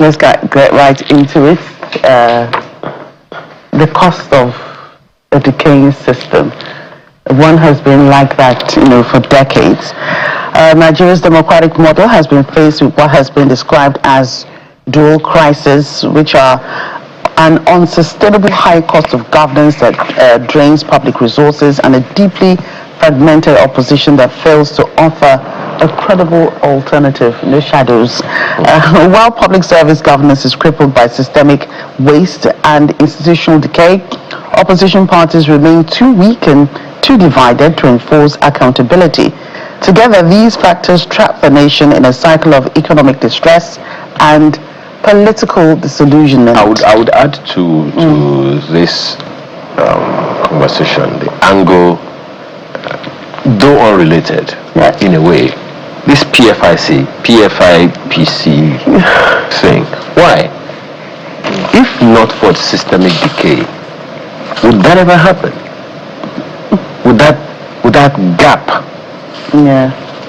let's get right into it. The cost of a decaying system. One has been like that, for decades. Nigeria's democratic model has been faced with what has been described as dual crises, which are an unsustainable high cost of governance that drains public resources, and a deeply fragmented opposition that fails to offer a credible alternative, no shadows. While public service governance is crippled by systemic waste and institutional decay, opposition parties remain too weak and too divided to enforce accountability. Together, these factors trap the nation in a cycle of economic distress and political disillusionment. I would add to this conversation the angle, though unrelated, in a way, this PFIPC thing. Why? If not for systemic decay, would that ever happen? Would that gap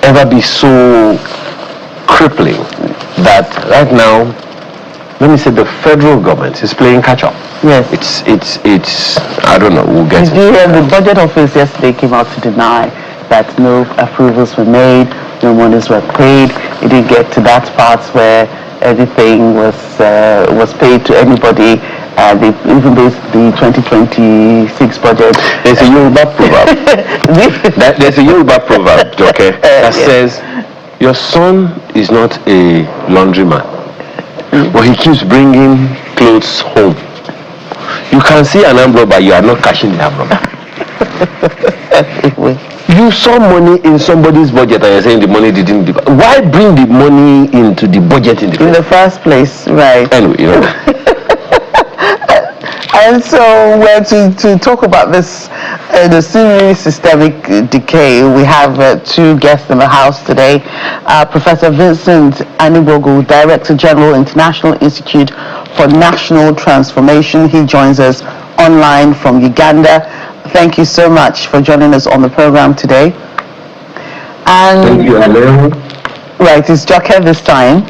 ever be so crippling that right now, let me say, the federal government is playing catch up? Yes. It's I don't know, we'll get it. The budget office yesterday came out to deny that no approvals were made, no monies were paid. It didn't get to that part where everything was paid to anybody. Even though the 2026 budget. There's a Yoruba proverb. There's a Yoruba proverb, okay, that says, your son is not a laundryman, but he keeps bringing clothes home. You can see an envelope, but you are not cashing the envelope. You saw money in somebody's budget and you're saying the money didn't. Why bring the money into the budget in the first place? Right. Anyway, And so we're to talk about this, the seemingly systemic decay. We have two guests in the house today. Professor Vincent Anigbogu, Director General, International Institute for National Transformation. He joins us online from Uganda. Thank you so much for joining us on the program today. And thank you, hello. Right, it's Joker this time.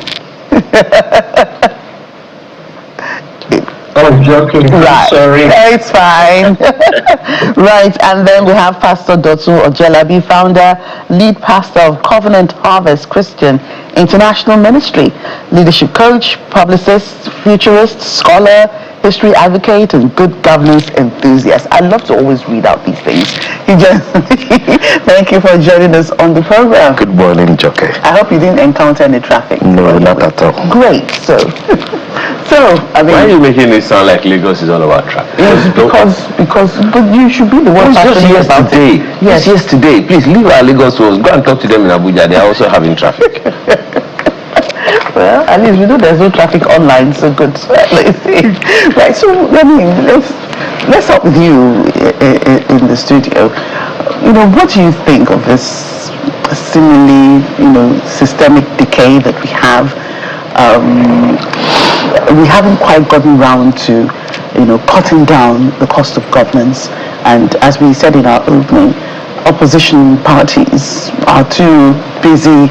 Oh, joking. Right. Sorry. It's fine. Right, and then we have Pastor Dotun Ojelabi, founder, lead pastor of Covenant Harvest Christian International Ministry, leadership coach, publicist, futurist, scholar, history advocate, and good governance enthusiast. I love to always read out these things. Thank you for joining us on the program. Good morning, Joker. I hope you didn't encounter any traffic. No, not at all. Great. So I mean, why are you making it sound like Lagos is all about traffic? Yes, because but you should be the one passionate about it. Yes, yesterday. Please leave our Lagos folks. Go and talk to them in Abuja. They are also having traffic. Well, at least we know there's no traffic online, so good. Right, so I mean, let's start with you in the studio. What do you think of this seemingly, systemic decay that we have? We haven't quite gotten round to, cutting down the cost of governance, and as we said in our opening, opposition parties are too busy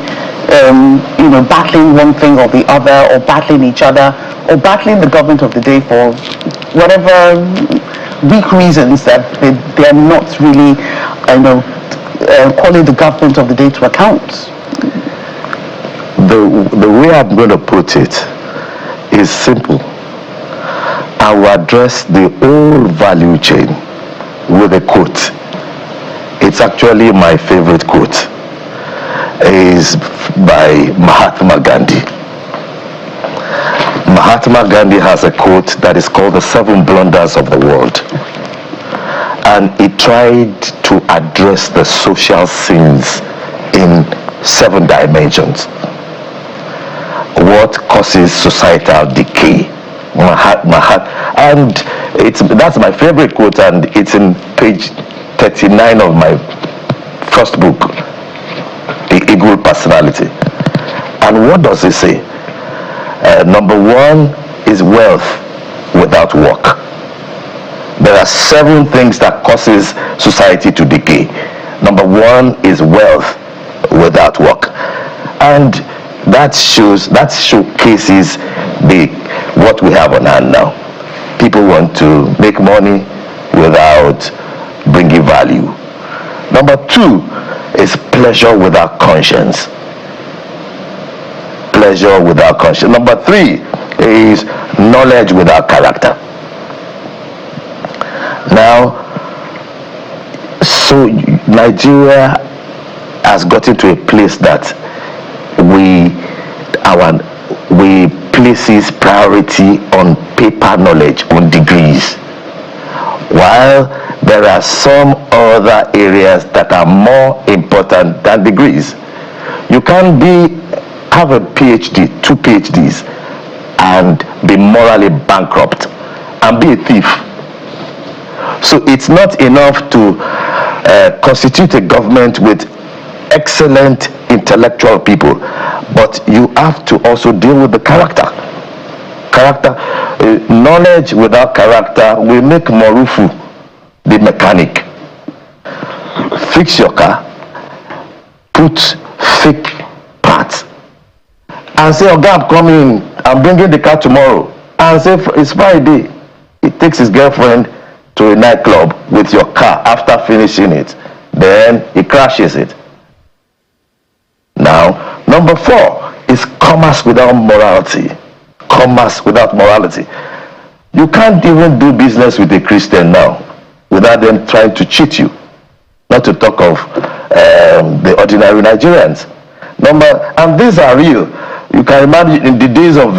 battling one thing or the other, or battling each other, or battling the government of the day for whatever weak reasons that they are not really, calling the government of the day to account. The way I'm going to put it is simple. I will address the whole value chain with a quote. It's actually my favorite quote. Is by Mahatma Gandhi. Mahatma Gandhi has a quote that is called the 7 blunders of the world, and he tried to address the social sins in 7 dimensions. What causes societal decay? And that's my favorite quote, and it's in page 39 of my first book, The Eagle Personality. And what does it say? Number 1 is wealth without work. There are 7 things that causes society to decay. Number 1 is wealth without work. And that showcases what we have on hand now. People want to make money without bringing value. Number two is pleasure without conscience. Pleasure without conscience. Number three is knowledge without character. Now, so Nigeria has gotten to a place that we places priority on paper knowledge, on degrees, while there are some other areas that are more important than degrees. You can't have a PhD, 2 PhDs, and be morally bankrupt and be a thief. So it's not enough to constitute a government with excellent intellectual people, but you have to also deal with the character. Knowledge without character will make Morufu the mechanic fix your car, put fake parts, and say, "Oh God, come in, I'm bringing the car tomorrow," and say it's Friday. He takes his girlfriend to a nightclub with your car after finishing it, then he crashes it. Now, number 4 is commerce without morality. Commerce without morality. You can't even do business with a Christian now without them trying to cheat you, not to talk of the ordinary Nigerians. And these are real. You can imagine in the days of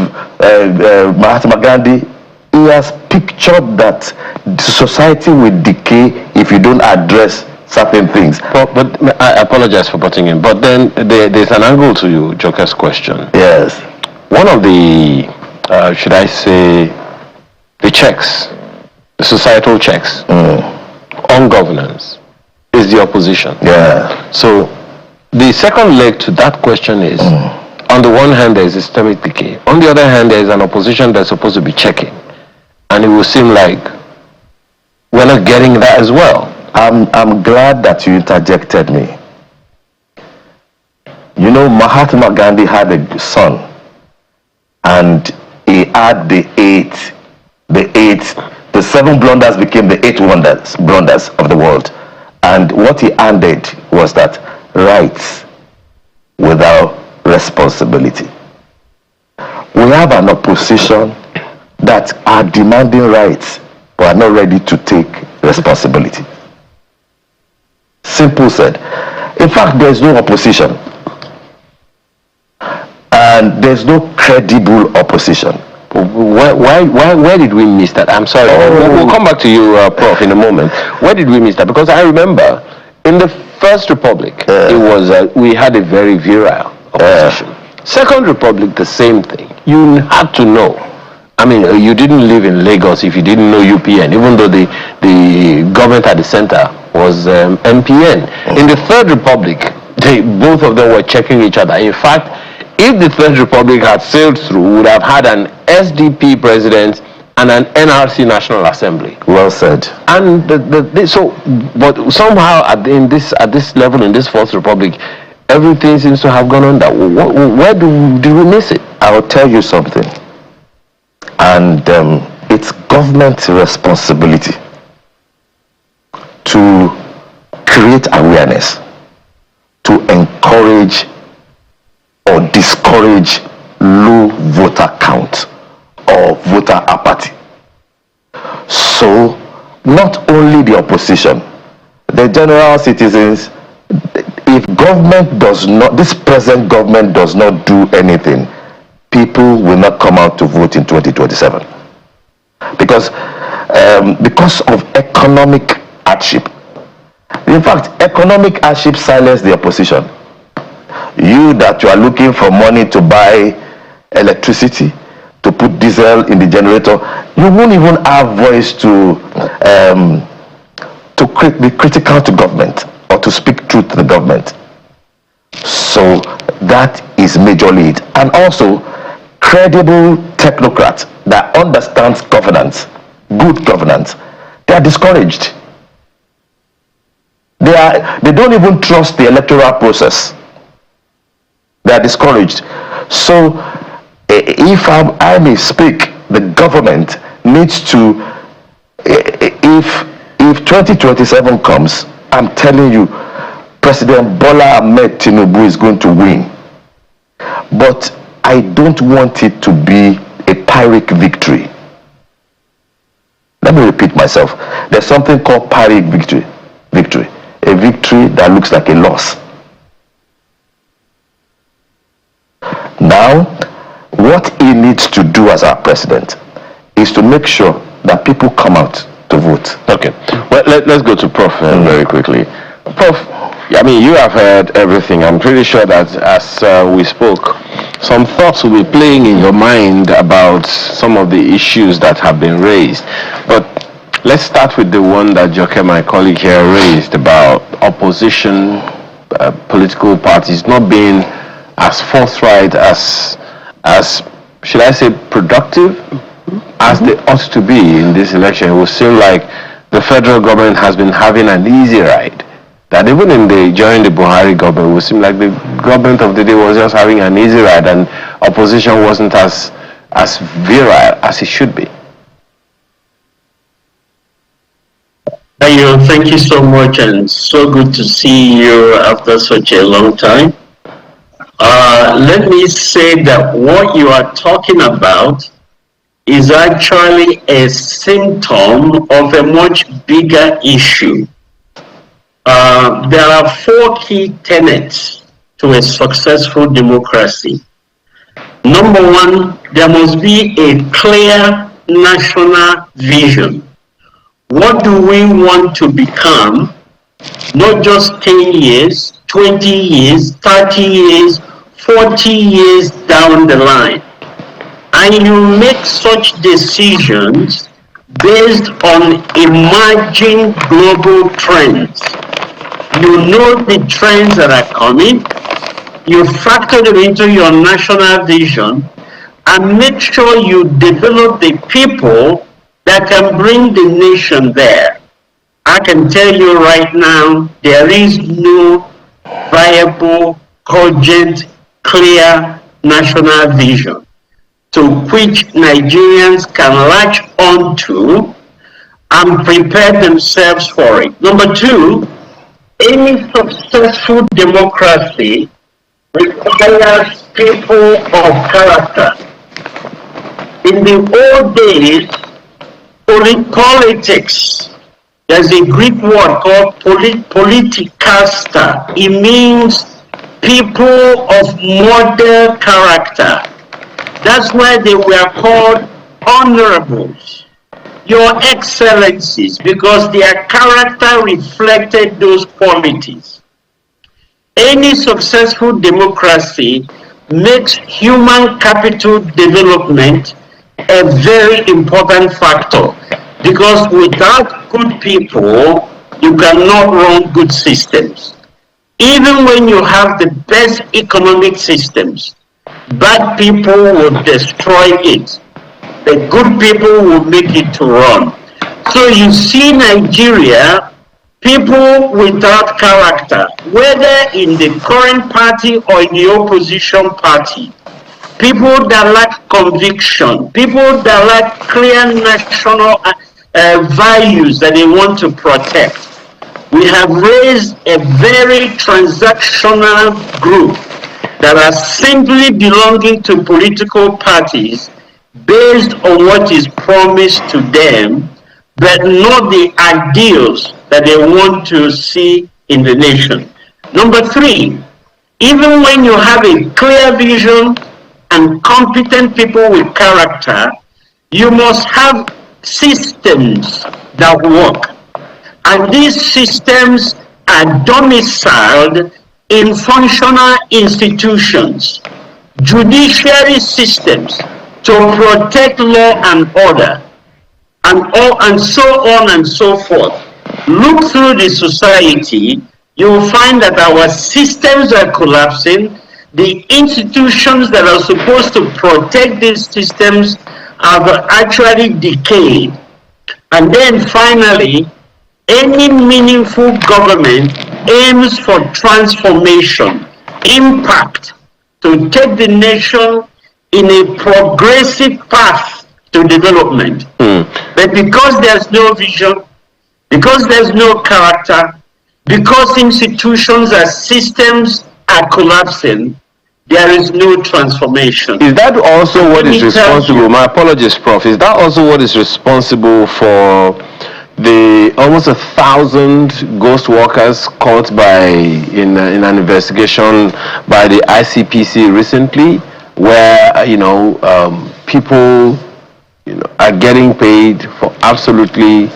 Mahatma Gandhi, he has pictured that society will decay if you don't address certain things. But I apologize for putting in, but then there's an angle to you, Joker's question. Yes. One of the, should I say, the checks, the societal checks on governance is the opposition. Yeah. So the second leg to that question is, on the one hand, there is systemic decay. On the other hand, there is an opposition that's supposed to be checking. And it will seem like we're not getting that as well. I'm glad that you interjected me. You know, Mahatma Gandhi had a son, and he had the 7 blunders became the 8 blunders of the world. And what he handed was that rights without responsibility. We have an opposition that are demanding rights but are not ready to take responsibility. Simple said. In fact, there's no opposition. And there's no credible opposition. Where did we miss that? I'm sorry. We'll come back to you, Prof, in a moment. Where did we miss that? Because I remember in the First Republic, it was we had a very virile opposition. Second Republic, the same thing. You had to know. I mean, you didn't live in Lagos if you didn't know UPN, even though the government at the center was MPN. In the Third Republic, both of them were checking each other. In fact, if the Third Republic had sailed through, we would have had an SDP president and an NRC National Assembly. Well said. And but somehow at this level in this Fourth Republic, everything seems to have gone under. Where did we miss it? I will tell you something. And it's government's responsibility to create awareness, to encourage or discourage low voter count or voter apathy. So not only the opposition, the general citizens, if government does not, this present government does not do anything, people will not come out to vote in 2027 because of economic hardship. In fact, economic hardship silenced the opposition. You that you are looking for money to buy electricity, to put diesel in the generator, you won't even have voice to be critical to government or to speak truth to the government. So that is majorly it. And also, credible technocrats that understands governance, good governance, they are discouraged. They don't even trust the electoral process. They are discouraged. So if I may speak, the government needs to, if 2027 comes, I'm telling you, President Bola Ahmed Tinubu is going to win. But I don't want it to be a Pyrrhic victory. Let me repeat myself. There's something called Pyrrhic victory. A victory that looks like a loss. Now, what he needs to do as our president is to make sure that people come out to vote. Okay. Well, let's go to Prof very quickly. Prof, I mean, you have heard everything. I'm pretty sure that as we spoke, some thoughts will be playing in your mind about some of the issues that have been raised. But let's start with the one that Joke, my colleague here, raised about opposition political parties not being as forthright as should I say productive as they ought to be in this election. It would seem like the federal government has been having an easy ride. That even during the Buhari government, it would seem like the government of the day was just having an easy ride and opposition wasn't as virile as it should be. Thank you so much, and so good to see you after such a long time. Let me say that what you are talking about is actually a symptom of a much bigger issue. There are 4 key tenets to a successful democracy. Number 1, there must be a clear national vision. What do we want to become, not just 10 years, 20 years, 30 years, 40 years down the line? And you make such decisions based on emerging global trends. You know the trends that are coming, you factor them into your national vision, and make sure you develop the people that can bring the nation there. I can tell you right now, there is no viable, cogent, clear national vision to which Nigerians can latch onto and prepare themselves for it. Number 2, any successful democracy requires people of character. In the old days, politics, there's a Greek word called politicasta. It means people of model character. That's why they were called honorables, your excellencies, because their character reflected those qualities. Any successful democracy makes human capital development a very important factor, because without good people, you cannot run good systems. Even when you have the best economic systems, bad people will destroy it. The good people will make it to run. So you see Nigeria, people without character, whether in the current party or in the opposition party, people that lack conviction, people that lack clear national values that they want to protect. We have raised a very transactional group that are simply belonging to political parties based on what is promised to them, but not the ideals that they want to see in the nation. Number 3, even when you have a clear vision and competent people with character, you must have systems that work. And these systems are domiciled in functional institutions, judiciary systems to protect law and order, and so on and so forth. Look through the society, you will find that our systems are collapsing. The institutions that are supposed to protect these systems have actually decayed. And then finally, any meaningful government aims for transformation, impact, to take the nation in a progressive path to development. But because there's no vision, because there's no character, because institutions and systems are collapsing, there is no transformation. Is that also what is responsible? My apologies, Prof. Is that also what is responsible for the almost 1,000 ghost workers caught in an investigation by the ICPC recently, where people are getting paid for absolutely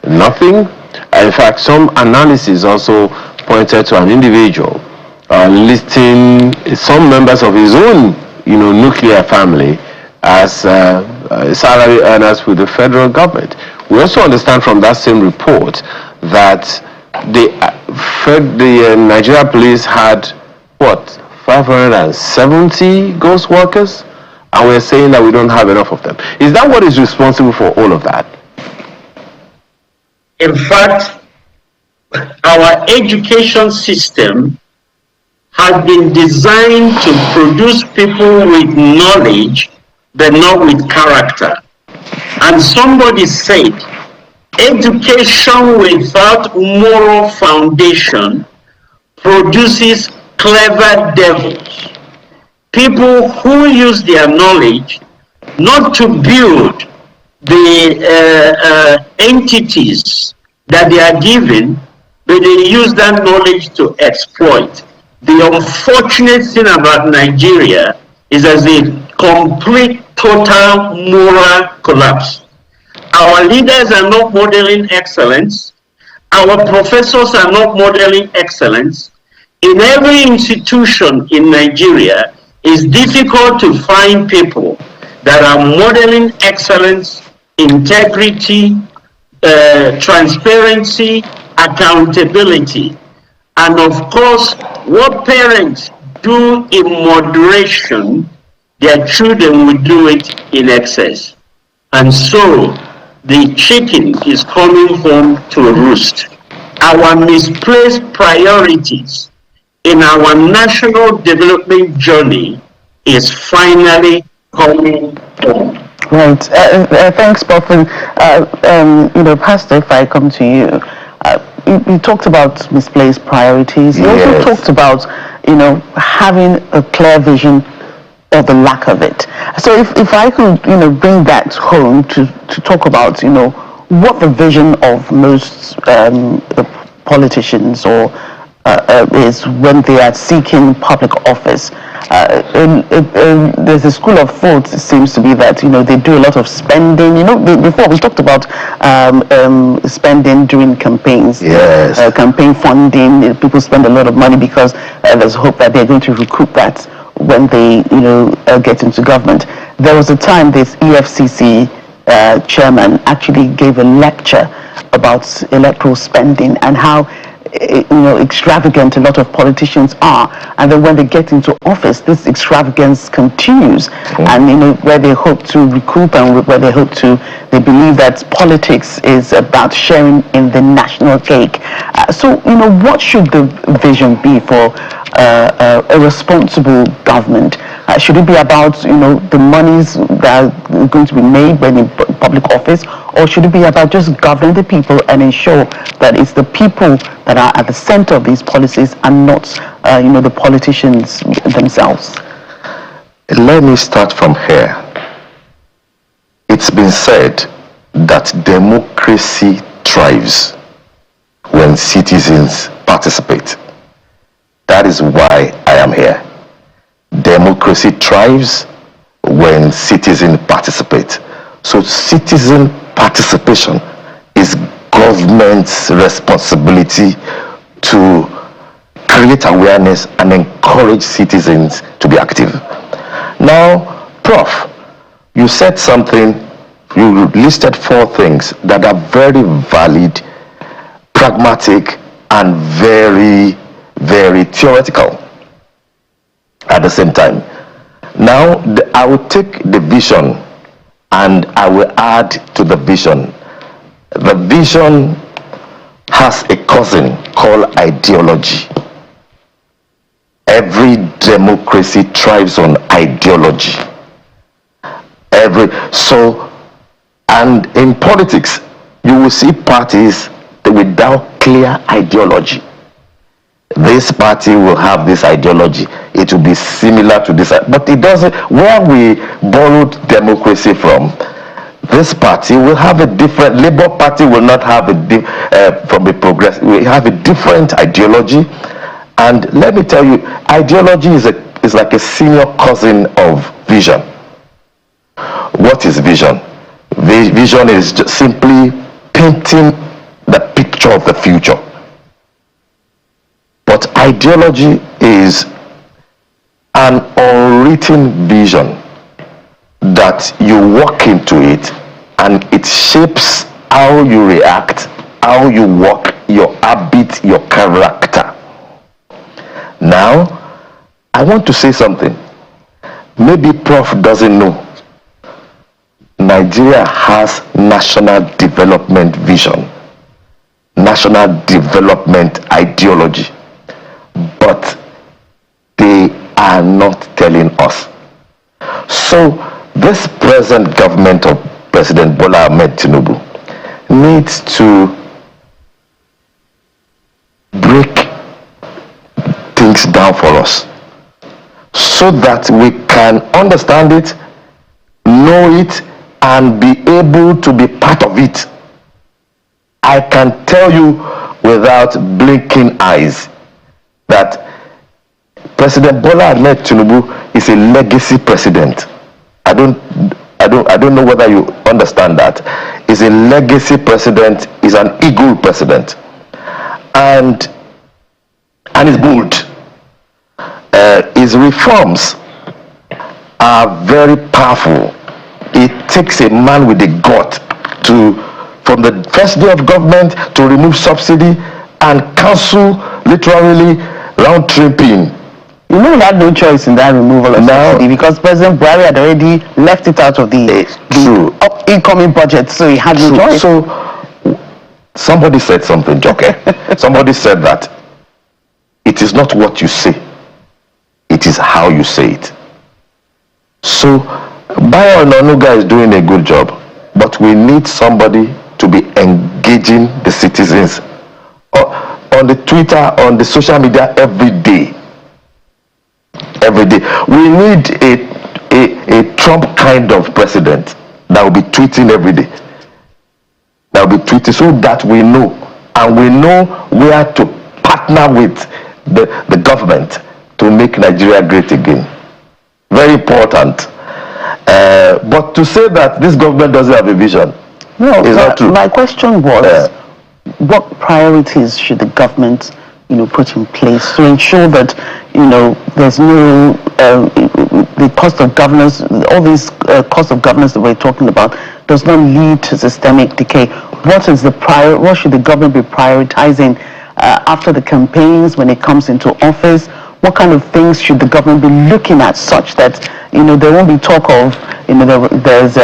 nothing? In fact, some analysis also pointed to an individual listing some members of his own, nuclear family as salary earners with the federal government. We also understand from that same report that the Nigeria police had 570 ghost workers, and we're saying that we don't have enough of them. Is that what is responsible for all of that? In fact, our education system has been designed to produce people with knowledge, but not with character. And somebody said, education without moral foundation produces clever devils. People who use their knowledge not to build the entities that they are given, but they use that knowledge to exploit. The unfortunate thing about Nigeria is there's a complete, total moral collapse. Our leaders are not modeling excellence. Our professors are not modeling excellence. In every institution in Nigeria, it's difficult to find people that are modeling excellence, integrity, transparency, accountability. And of course, what parents do in moderation, their children will do it in excess. And so, the chicken is coming home to roost. Our misplaced priorities in our national development journey is finally coming home. Right. Thanks, Prof. Pastor, if I come to you, you talked about misplaced priorities. You also talked about, having a clear vision or the lack of it. So if I could, bring that home to talk about, what the vision of most politicians or is when they are seeking public office. There's a school of thought, it seems to be that, they do a lot of spending. Before we talked about spending during campaigns. Yes. Campaign funding, people spend a lot of money because there's hope that they're going to recoup that when they, get into government. There was a time this EFCC chairman actually gave a lecture about electoral spending and how extravagant a lot of politicians are, and then when they get into office, this extravagance continues, and where they hope to recoup and where they believe that politics is about sharing in the national cake. So what should the vision be for a responsible government? Should it be about the monies that are going to be made when in public office, or should it be about just governing the people and ensure that it's the people that are at the center of these policies and not the politicians themselves? Let me start from here. It's been said that democracy thrives when citizens participate. That is why I am here. Democracy thrives when citizens participate. So citizen participation is government's responsibility to create awareness and encourage citizens to be active. Now, Prof, you said something, you listed 4 things that are very valid, pragmatic, and very, very theoretical at the same time. Now, I will take the vision and I will add to the vision. The vision has a cousin called ideology. Every democracy thrives on ideology. And in politics, you will see parties without clear ideology. This party will have this ideology. It will be similar to this, but it doesn't. Where we borrowed democracy from, this party will have a different. Labour Party will not have from a progress. We have a different ideology, and let me tell you, ideology is like a senior cousin of vision. What is vision? Vision is just simply painting the picture of the future. But ideology is an unwritten vision that you walk into it and it shapes how you react, how you walk, your habit, your character. Now, I want to say something. Maybe Prof doesn't know. Nigeria has national development vision, national development ideology, but they are not telling us. So this present government of President Bola Ahmed Tinubu needs to break things down for us so that we can understand it, know it, and be able to be part of it. I can tell you without blinking eyes that President Bola Ahmed Tinubu is a legacy president. I don't know whether you understand that. He's a legacy president, he's an eagle president. And he's bold. His reforms are very powerful. It takes a man with a gut from the first day of government to remove subsidy and cancel literally round tripping. You know, he had no choice in that removal of subsidy because President Buhari had already left it out of the incoming budget, so he had no choice. So somebody said something, Joke. Somebody said that it is not what you say, it is how you say it. So Bayo Onanuga is doing a good job, but we need somebody to be engaging the citizens on the Twitter, on the social media every day. Every day. We need a Trump kind of president that will be tweeting every day. That will be tweeting so that we know, and we know where to partner with the government to make Nigeria great again. Very important. But to say that this government doesn't have a vision is not true. My question was, what priorities should the government, put in place to ensure that, there's no the cost of governance, all these cost of governance that we're talking about, does not lead to systemic decay? What should the government be prioritizing after the campaigns when it comes into office? What kind of things should the government be looking at such that, there won't be talk of, there's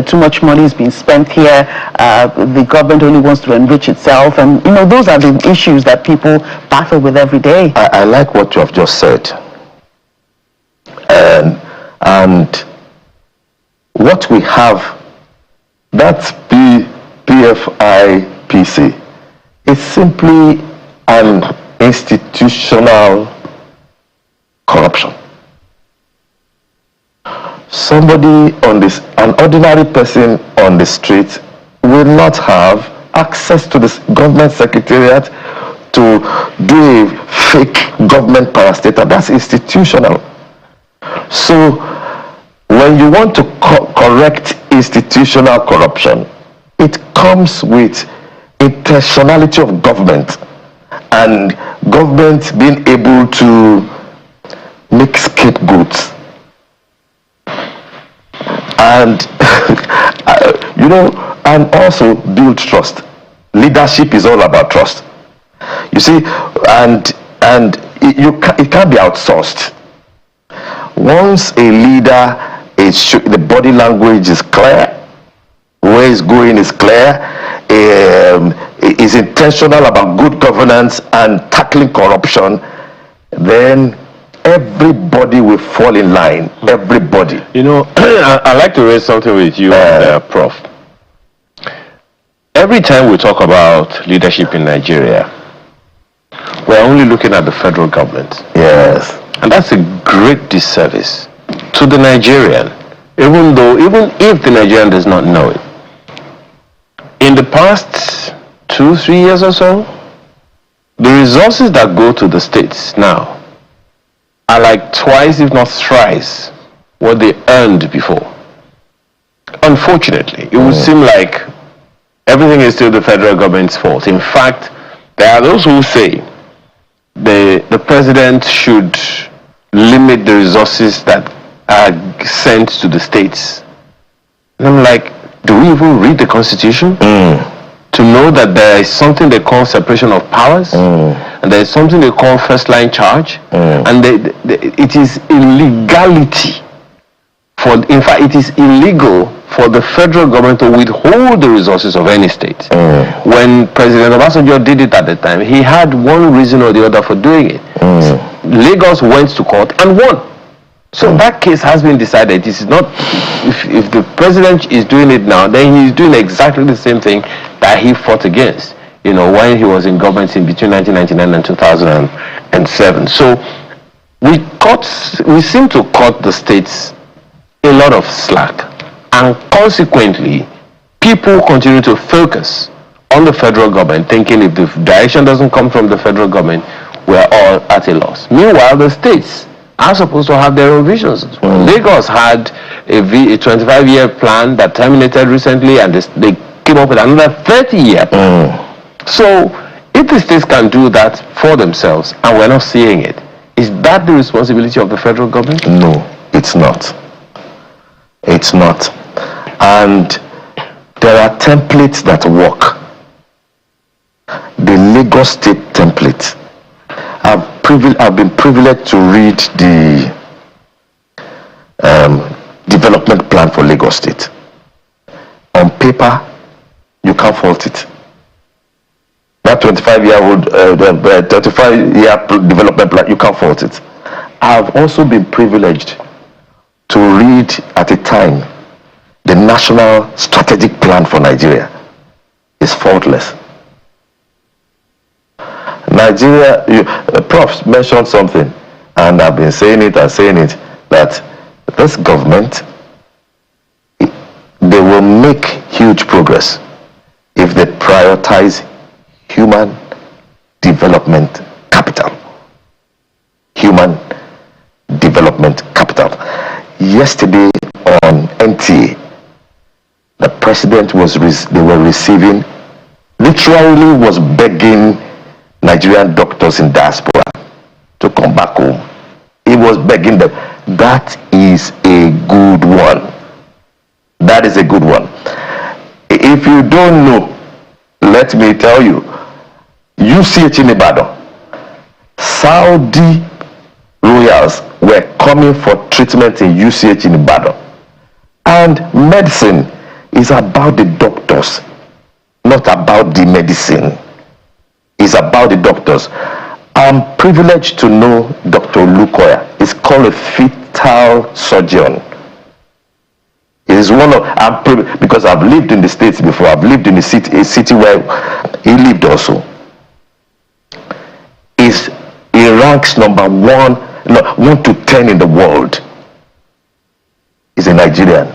too much money is being spent here, the government only wants to enrich itself, and, those are the issues that people battle with every day. I like what you have just said. And what we have, that's PFIPC, is simply an institutional corruption. Somebody an ordinary person on the street will not have access to this government secretariat to do a fake government parastatal. That's institutional. So when you want to correct institutional corruption, it comes with intentionality of government and government being able to make scapegoats. And and also build trust. Leadership is all about trust. You see, and it can't be outsourced. Once a leader the body language is clear, where he's going is clear, is intentional about good governance and tackling corruption, then everybody will fall in line. Everybody. You know, I'd like to raise something with you, Prof. Every time we talk about leadership in Nigeria, we're only looking at the federal government. Yes. And that's a great disservice to the Nigerian, even if the Nigerian does not know it. In the past 2-3 years or so, the resources that go to the states now are like twice, if not thrice, what they earned before. Unfortunately, it would seem like everything is still the federal government's fault. In fact, there are those who say the president should limit the resources that are sent to the states. And I'm like, do we even read the Constitution? To know that there is something they call separation of powers, and there is something they call first line charge, and it is illegality in fact, it is illegal for the federal government to withhold the resources of any state. When President Obasanjo did it at the time, he had one reason or the other for doing it. Lagos went to court and won. So that case has been decided. This is not, if the president is doing it now, then he's doing exactly the same thing that he fought against, you know, when he was in government in between 1999 and 2007. So we seem to cut the states a lot of slack, and consequently, people continue to focus on the federal government, thinking if the direction doesn't come from the federal government, we're all at a loss. Meanwhile, the states are supposed to have their own visions as well. Lagos had a 25-year plan that terminated recently, and they came up with another 30-year plan. So, if the states can do that for themselves, and we're not seeing it, is that the responsibility of the federal government? No, it's not. It's not. And there are templates that work. The Lagos State template. I've been privileged to read the development plan for Lagos State. On paper, you can't fault it. That 25-year development plan, you can't fault it. I've also been privileged to read at a time the National Strategic Plan for Nigeria. Is faultless. Nigeria, Prof mentioned something, and I've been saying it, that this government, they will make huge progress if they prioritize human development capital. Human development capital. Yesterday on NTA, the president literally was begging Nigerian doctors in diaspora to come back home. He was begging them. That is a good one. That is a good one. If you don't know, let me tell you, UCH in Ibadan, Saudi royals were coming for treatment in UCH in Ibadan. And medicine is about the doctors, not about the medicine. It's about the doctors. I'm privileged to know Dr. Lukoya. He's called a fetal surgeon. He's one of, because I've lived in the States before. I've lived in a city where he lived also. He ranks number 1 to 10 in the world. He's a Nigerian.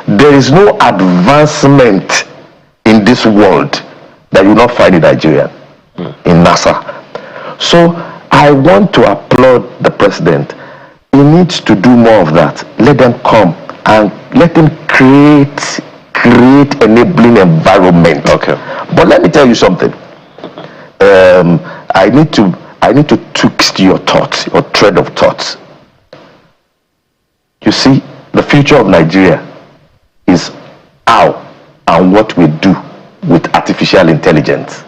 There is no advancement in this world that you will not find in Nigeria, in NASA. So I want to applaud the president. He needs to do more of that. Let them come and let them create enabling environment. Okay. But let me tell you something. I need to twist your thoughts, your thread of thoughts. You see, the future of Nigeria is how and what we do with artificial intelligence.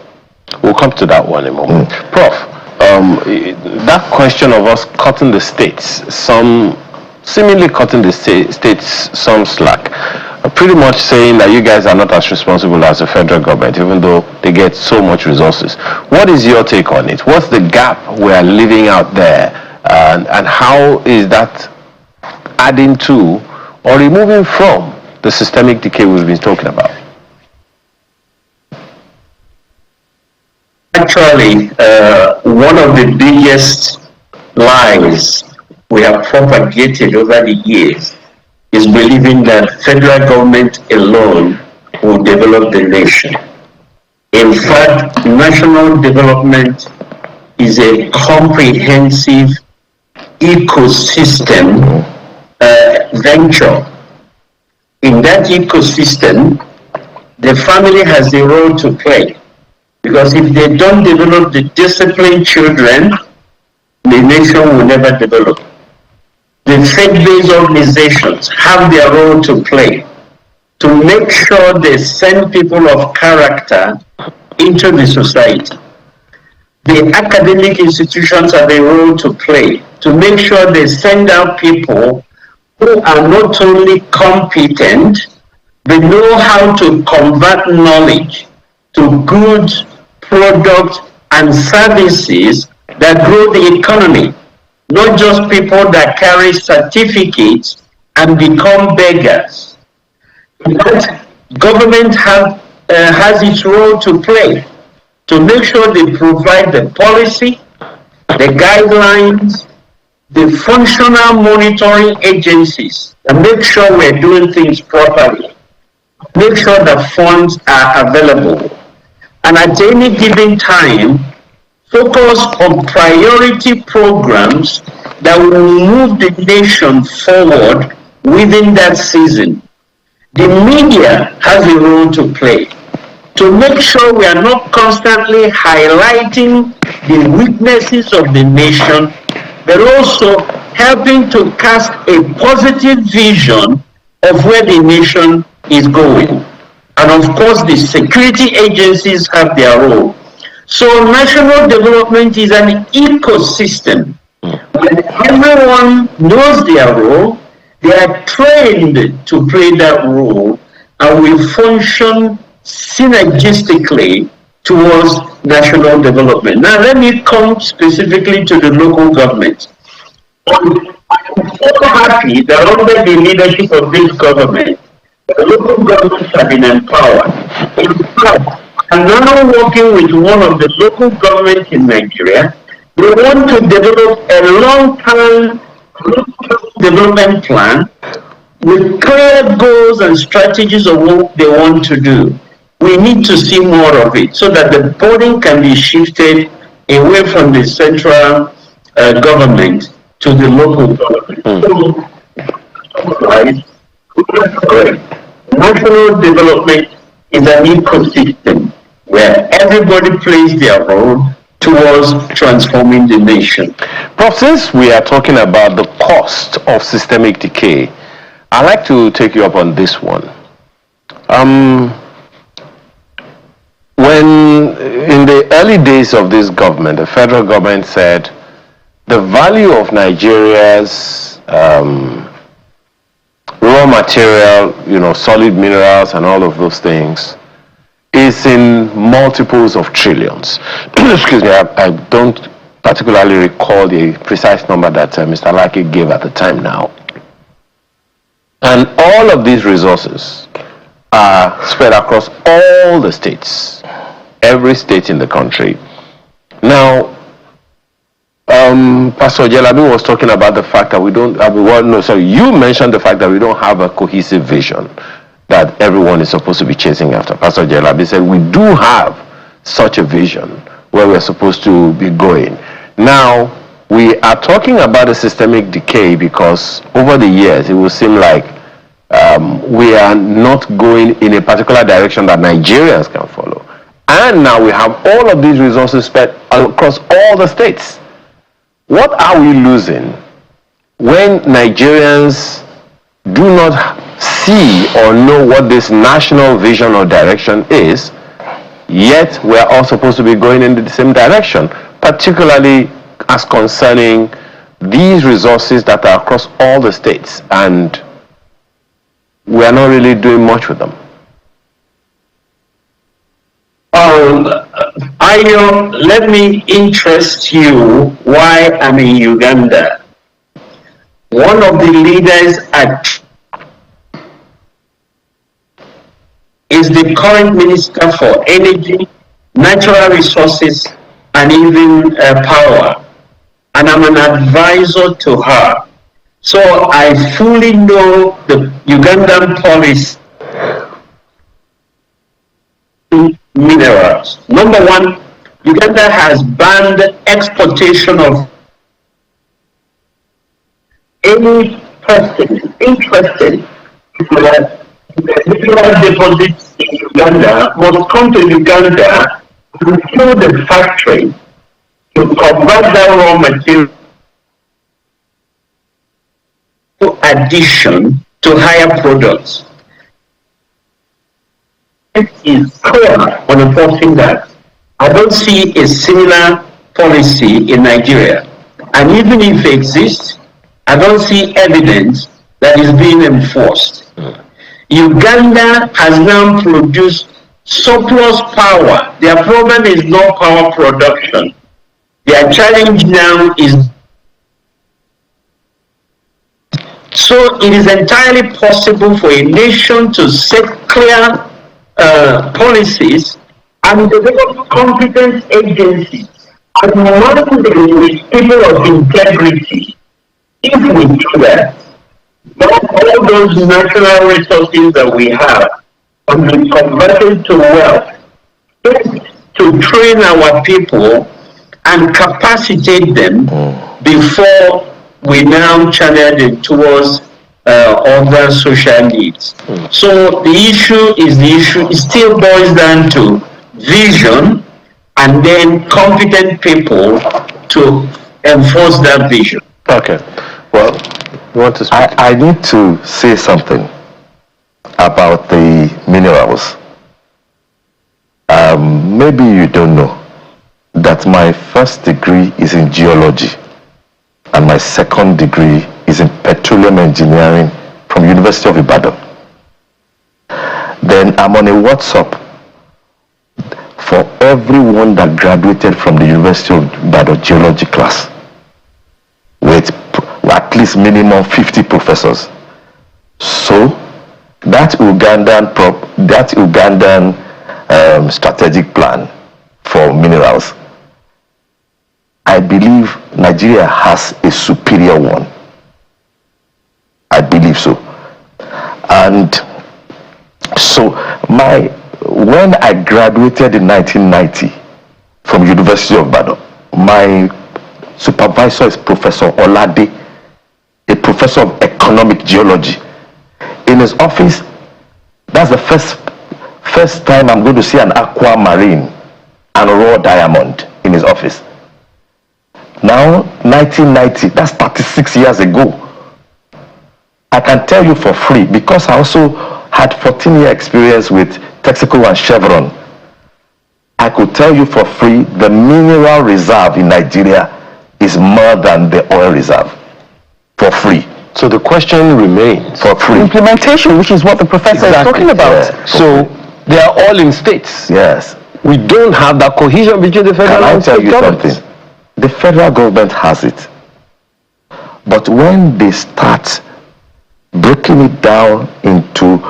We'll come to that one in a moment. Prof, that question of us cutting the states, seemingly cutting the states some slack, pretty much saying that you guys are not as responsible as the federal government, even though they get so much resources. What is your take on it? What's the gap we are leaving out there and how is that adding to or removing from the systemic decay we've been talking about? Actually, one of the biggest lies we have propagated over the years is believing that federal government alone will develop the nation. In fact, national development is a comprehensive ecosystem venture. In that ecosystem, the family has a role to play. Because if they don't develop the disciplined children, the nation will never develop. The faith-based organizations have their role to play to make sure they send people of character into the society. The academic institutions have a role to play to make sure they send out people who are not only competent, but know how to convert knowledge to goods, products, and services that grow the economy, not just people that carry certificates and become beggars. But government has its role to play to make sure they provide the policy, the guidelines, the functional monitoring agencies, and make sure we're doing things properly. Make sure the funds are available. And at any given time, focus on priority programs that will move the nation forward within that season. The media has a role to play to make sure we are not constantly highlighting the weaknesses of the nation, but also helping to cast a positive vision of where the nation is going. And of course, the security agencies have their role. So national development is an ecosystem. When everyone knows their role, they are trained to play that role, and we function synergistically towards national development. Now, let me come specifically to the local government. I'm so happy that under the leadership of this government, the local governments have been empowered. In fact, I'm now working with one of the local governments in Nigeria. They want to develop a long-term development plan with clear goals and strategies of what they want to do. We need to see more of it so that the burden can be shifted away from the central government to the local government. Great. National development is an ecosystem where everybody plays their role towards transforming the nation. Prof, since we are talking about the cost of systemic decay, I'd like to take you up on this one. When in the early days of this government, the federal government said the value of Nigeria's raw material, solid minerals and all of those things is in multiples of trillions. Excuse me, I don't particularly recall the precise number that Mr. Laki gave at the time now. And all of these resources are spread across all the states, every state in the country. Now, Pastor Ojelabi was talking about the fact that we don't have, you mentioned the fact that we don't have a cohesive vision that everyone is supposed to be chasing after. Pastor Ojelabi said we do have such a vision where we're supposed to be going. Now, we are talking about a systemic decay because over the years it will seem like we are not going in a particular direction that Nigerians can follow. And now we have all of these resources spread across all the states. What are we losing when Nigerians do not see or know what this national vision or direction is, yet we're all supposed to be going in the same direction, particularly as concerning these resources that are across all the states, and we are not really doing much with them? I Ayo, let me interest you why I'm in Uganda. One of the leaders is the current Minister for Energy, Natural Resources, and even Power. And I'm an advisor to her. So I fully know the Ugandan policy minerals. Number one, Uganda has banned exportation of any person interested in mineral deposits in Uganda must come to Uganda and fill the factory to convert that raw material to addition to higher products. It is clear on enforcing that. I don't see a similar policy in Nigeria. And even if it exists, I don't see evidence that is being enforced. Uganda has now produced surplus power. Their problem is not power production. Their challenge now is so it is entirely possible for a nation to set clear policies and develop competent agencies and among the people of integrity. If we do that, all those natural resources that we have can be converted to wealth, to train our people and capacitate them before we now channel it towards other social needs. So the issue it still boils down to vision and then competent people to enforce that vision. Okay. Well, you want to speak? I need to say something about the minerals. Maybe you don't know that my first degree is in geology and my second degree is in petroleum engineering from University of Ibadan. Then I'm on a WhatsApp for everyone that graduated from the University of Ibadan geology class with at least minimum 50 professors. So that Ugandan strategic plan for minerals, I believe Nigeria has a superior one. I believe so. And so when I graduated in 1990 from University of Ibadan, my supervisor is Professor Ojelabi, a professor of economic geology. In his office, that's the first time I'm going to see an aquamarine and raw diamond in his office. Now, 1990, that's 36 years ago. I can tell you for free, because I also had 14-year experience with Texaco and Chevron. I could tell you for free, the mineral reserve in Nigeria is more than the oil reserve. For free. So the question remains. For free. Implementation, which is what the professor is talking about. Yeah. So they are all in states. Yes. We don't have that cohesion between the federal and state governments. Can I tell you something? The federal government has it. But when they start breaking it down into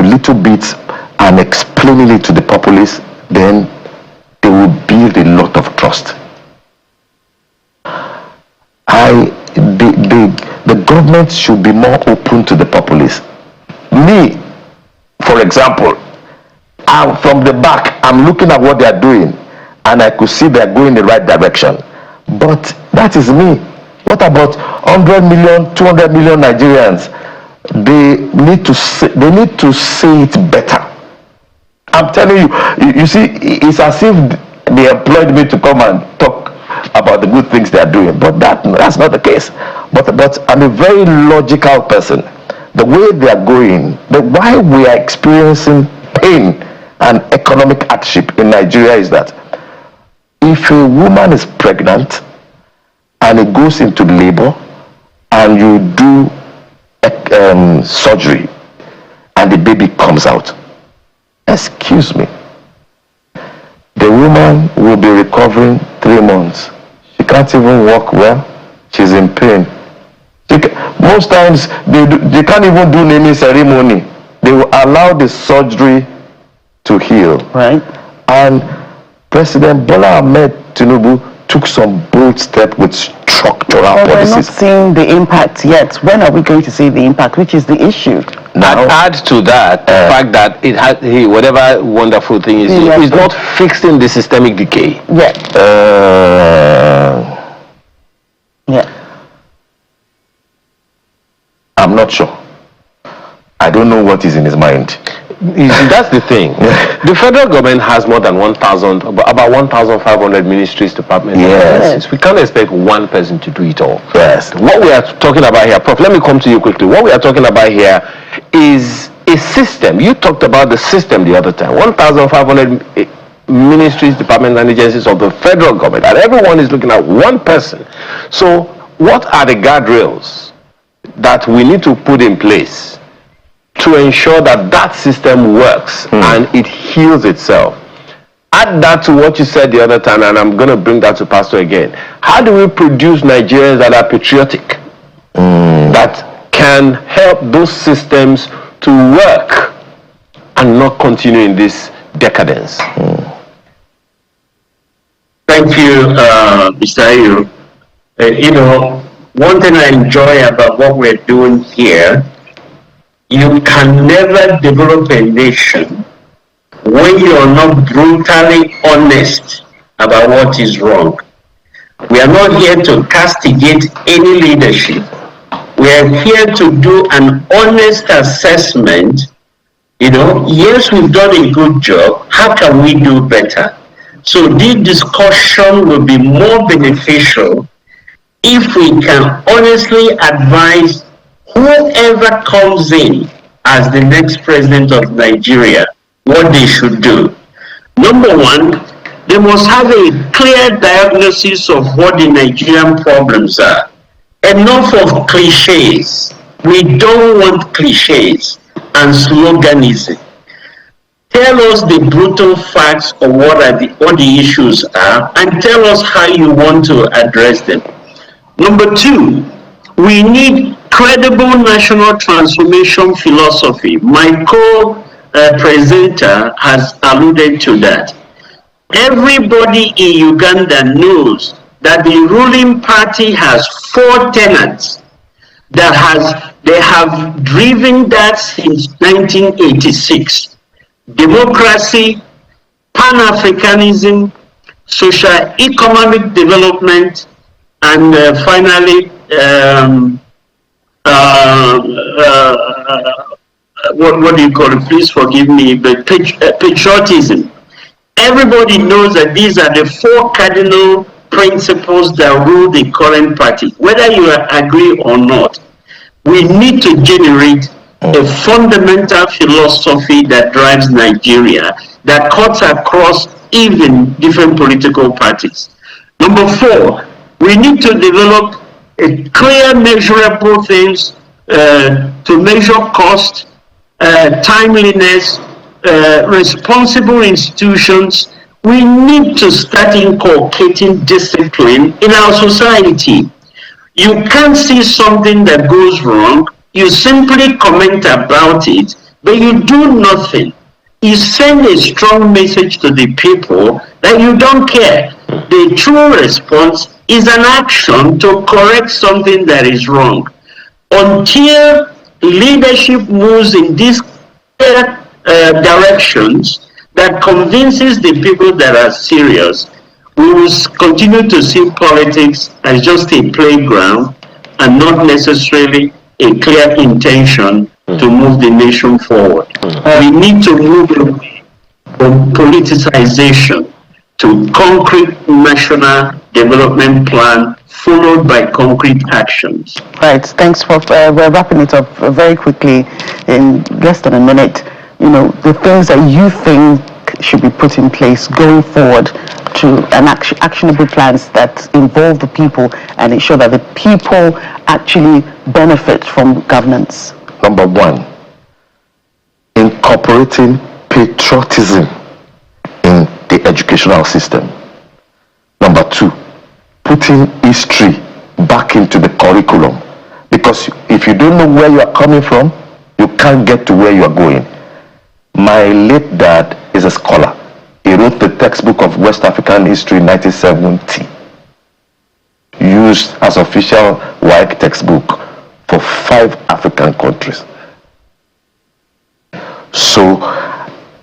little bits and explaining it to the populace, then they will build a lot of trust. The government should be more open to the populace. Me, for example, I'm from the back, I'm looking at what they are doing, and I could see they're going in the right direction. But that is me. What about 100 million, 200 million Nigerians? They need to say it better. I'm telling you, you see, it's as if they employed me to come and talk about the good things they are doing, but that's not the case. But I'm a very logical person. The way they are going, why we are experiencing pain and economic hardship in Nigeria is that if a woman is pregnant and it goes into labor and you do surgery and the baby comes out, excuse me, the woman will be recovering 3 months. She can't even walk well. She's in pain. Most times, they can't even do naming ceremony. They will allow the surgery to heal. Right. And President Bola Ahmed Tinubu took some bold step with structural policies. We're not seeing the impact yet. When are we going to see the impact? Which is the issue? Now, add to that the fact that it had whatever wonderful thing is, it's not fixing the systemic decay. Yeah. I'm not sure. I don't know what is in his mind. You see, that's the thing. The federal government has more than 1,000, about 1,500 ministries, departments. Yes. We can't expect one person to do it all. Yes. What we are talking about here, Prof, let me come to you quickly. What we are talking about here is a system. You talked about the system the other time. 1,500 ministries, departments, and agencies of the federal government, and everyone is looking at one person. So what are the guardrails that we need to put in place to ensure that that system works and it heals itself? Add that to what you said the other time, and I'm going to bring that to Pastor again. How do we produce Nigerians that are patriotic, that can help those systems to work and not continue in this decadence? Thank you, Mr. Ayu. One thing I enjoy about what we're doing here, you can never develop a nation when you're not brutally honest about what is wrong. We are not here to castigate any leadership. We are here to do an honest assessment. Yes, we've done a good job. How can we do better? So this discussion will be more beneficial if we can honestly advise whoever comes in as the next president of Nigeria what they should do. Number one, they must have a clear diagnosis of what the Nigerian problems are. Enough of cliches. We don't want cliches and sloganism. Tell us the brutal facts of what the issues are, and tell us how you want to address them. Number two, we need credible national transformation philosophy. My co-presenter has alluded to that. Everybody in Uganda knows that the ruling party has 4 tenets they have driven that since 1986. Democracy, Pan-Africanism, social-economic development, and finally, what do you call it? Please forgive me, but patriotism. Everybody knows that these are the 4 cardinal principles that rule the current party. Whether you agree or not, we need to generate a fundamental philosophy that drives Nigeria, that cuts across even different political parties. Number 4, we need to develop a clear, measurable things to measure cost, timeliness, responsible institutions. We need to start inculcating discipline in our society. You can't see something that goes wrong, you simply comment about it, but you do nothing. You send a strong message to the people that you don't care. The true response is an action to correct something that is wrong. Until leadership moves in these directions that convinces the people that are serious, we will continue to see politics as just a playground and not necessarily a clear intention to move the nation forward. We need to move away from politicization to concrete national development plan followed by concrete actions. Right, thanks for we're wrapping it up very quickly in less than a minute. The things that you think should be put in place going forward to actionable plans that involve the people and ensure that the people actually benefit from governance. Number 1, incorporating patriotism in the educational system. Number two, putting history back into the curriculum. Because if you don't know where you are coming from, you can't get to where you are going. My late dad is a scholar. He wrote the textbook of West African history in 1970, used as official WAEC textbook for 5 African countries. So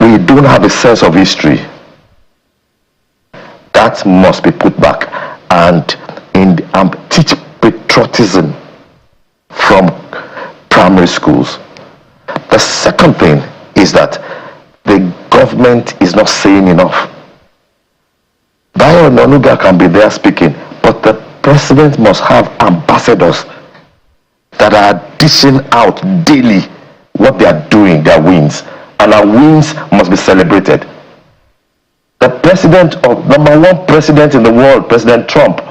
we don't have a sense of history. That must be put back, and teach patriotism from primary schools. The second thing is that the government is not saying enough. Bayo Onanuga can be there speaking, but the president must have ambassadors that are dishing out daily what they are doing, their wins, and our wins must be celebrated. The president of #1 president in the world, President Trump,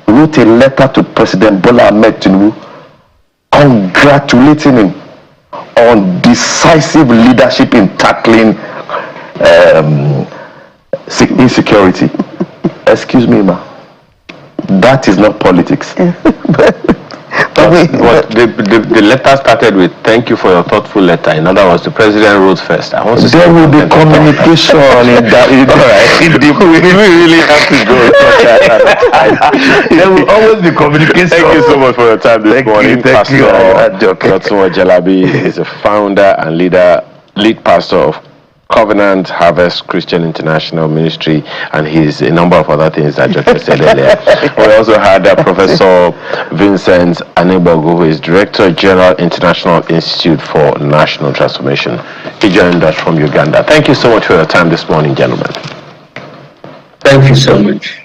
wrote a letter to President Bola Ahmed Tinubu congratulating him on decisive leadership in tackling insecurity. Excuse me, ma. That is not politics. But the letter started with "Thank you for your thoughtful letter." In other words, the president wrote first. There will be communication in that. All right. We really have to go. There will always be communication. Thank you so much for your time this morning. Thank you. Dotun Ojelabi is a founder and lead pastor of Covenant Harvest Christian International Ministry, and he's a number of other things that Dr. said earlier. We also had Professor Vincent Anigbogu, who is Director General, International Institute for National Transformation. He joined us from Uganda. Thank you so much for your time this morning, gentlemen. Thank you so much.